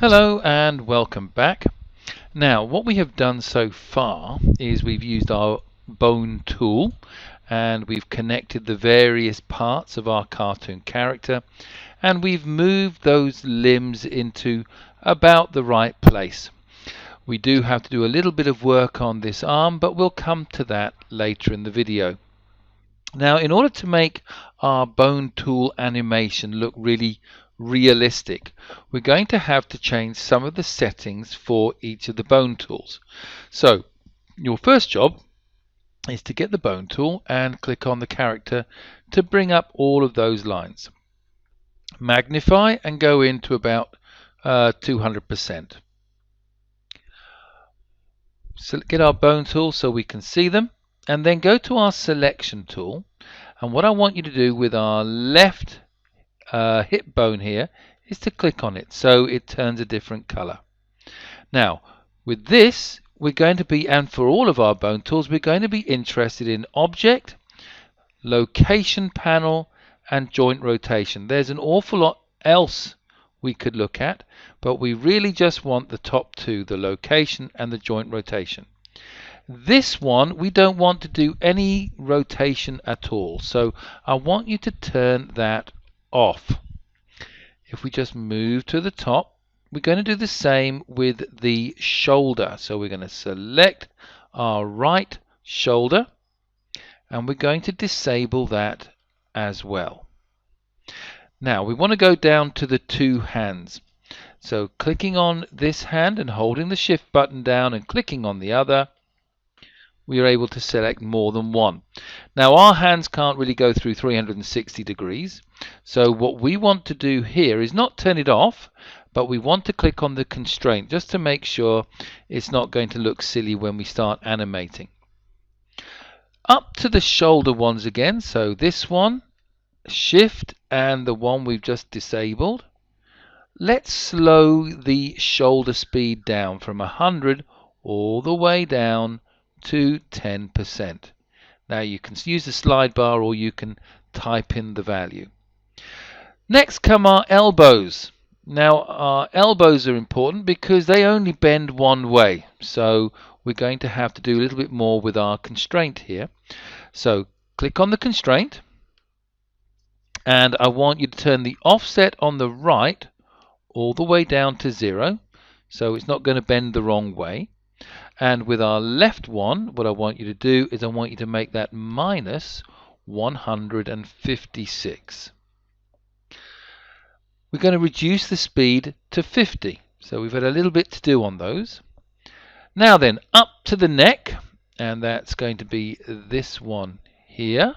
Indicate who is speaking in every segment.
Speaker 1: Hello and welcome back. Now what we have done so far is we've used our bone tool and we've connected the various parts of our cartoon character and we've moved those limbs into about the right place. We do have to do a little bit of work on this arm, but we'll come to that later in the video. Now, in order to make our bone tool animation look really realistic, we're going to have to change some of the settings for each of the bone tools. So your first job is to get the bone tool and click on the character to bring up all of those lines. Magnify and go into about 200%. So get our bone tool so we can see them, and then go to our selection tool, and what I want you to do with our left hip bone here is to click on it so it turns a different color. Now with this we're going to be, and for all of our bone tools, we're going to be interested in object, location panel and joint rotation. There's an awful lot else we could look at, but we really just want the top two, the location and the joint rotation. This one we don't want to do any rotation at all, so I want you to turn that off. If we just move to the top, we're going to do the same with the shoulder. So we're going to select our right shoulder and we're going to disable that as well. Now we want to go down to the two hands. So clicking on this hand and holding the shift button down and clicking on the other, we are able to select more than one. Now our hands can't really go through 360 degrees, so what we want to do here is not turn it off, but we want to click on the constraint just to make sure it's not going to look silly when we start animating. Up to the shoulder ones again, so this one, shift, and the one we've just disabled. Let's slow the shoulder speed down from 100 all the way down to 10%. Now you can use the slide bar or you can type in the value. Next come our elbows. Now our elbows are important because they only bend one way, so we're going to have to do a little bit more with our constraint here. So click on the constraint and I want you to turn the offset on the right all the way down to 0, so it's not going to bend the wrong way. And with our left one, what I want you to do is I want you to make that minus 156. We're going to reduce the speed to 50. So we've had a little bit to do on those. Now then, up to the neck, and that's going to be this one here.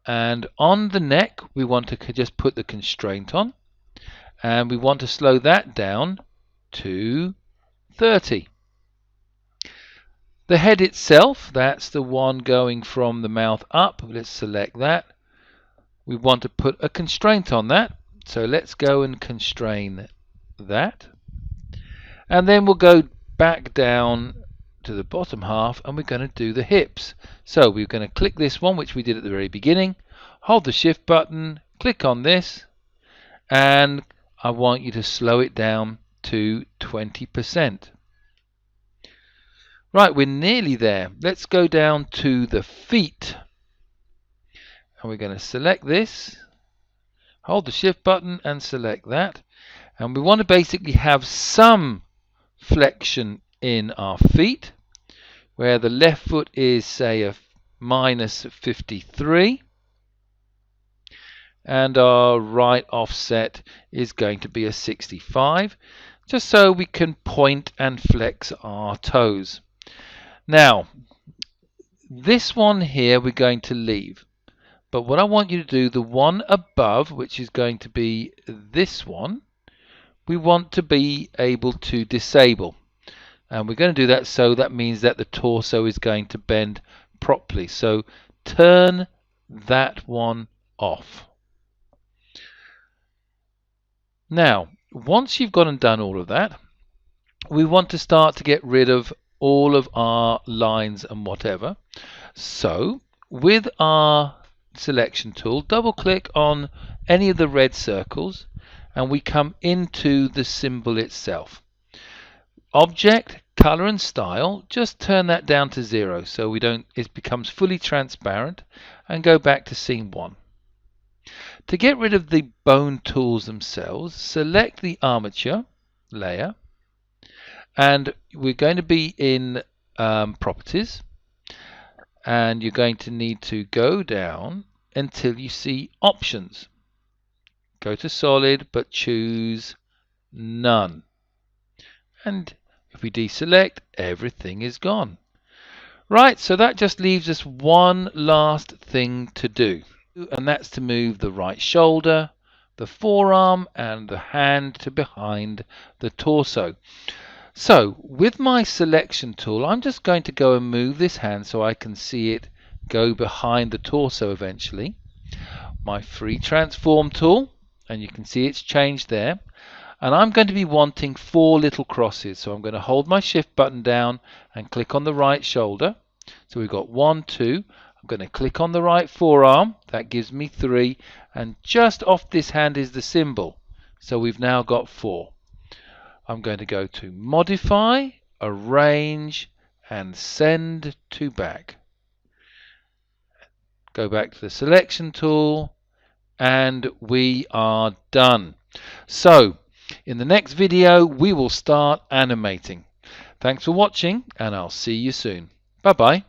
Speaker 1: And on the neck, we want to just put the constraint on, and we want to slow that down to 30. The head itself, that's the one going from the mouth up. Let's select that. We want to put a constraint on that, so let's go and constrain that. And then we'll go back down to the bottom half and we're going to do the hips. So we're going to click this one, which we did at the very beginning, hold the shift button, click on this, and I want you to slow it down to 20%. Right, we're nearly there. Let's go down to the feet. And we're going to select this, hold the shift button and select that. And we want to basically have some flexion in our feet, where the left foot is, say, a minus 53. And our right offset is going to be a 65, just so we can point and flex our toes. Now, this one here we're going to leave, but what I want you to do, the one above, which is going to be this one, we want to be able to disable. And we're going to do that, so that means that the torso is going to bend properly. So turn that one off. Now, once you've gone and done all of that, we want to start to get rid of all of our lines and whatever. So with our selection tool, double click on any of the red circles and we come into the symbol itself. Object, color and style, just turn that down to 0 so it becomes fully transparent, and go back to scene 1. To get rid of the bone tools themselves, select the armature layer, and we're going to be in properties, and you're going to need to go down until you see options. Go to solid but choose none, and if we deselect, everything is gone. Right, so that just leaves us one last thing to do, and that's to move the right shoulder, the forearm and the hand to behind the torso. So with my selection tool, I'm just going to go and move this hand so I can see it go behind the torso eventually. My free transform tool, and you can see it's changed there. And I'm going to be wanting 4 little crosses, so I'm going to hold my shift button down and click on the right shoulder. So we've got 1, 2. I'm going to click on the right forearm, that gives me 3, and just off this hand is the symbol, so we've now got 4. I'm going to go to modify, arrange, and send to back. Go back to the selection tool, and we are done. So in the next video we will start animating. Thanks for watching, and I'll see you soon. Bye bye.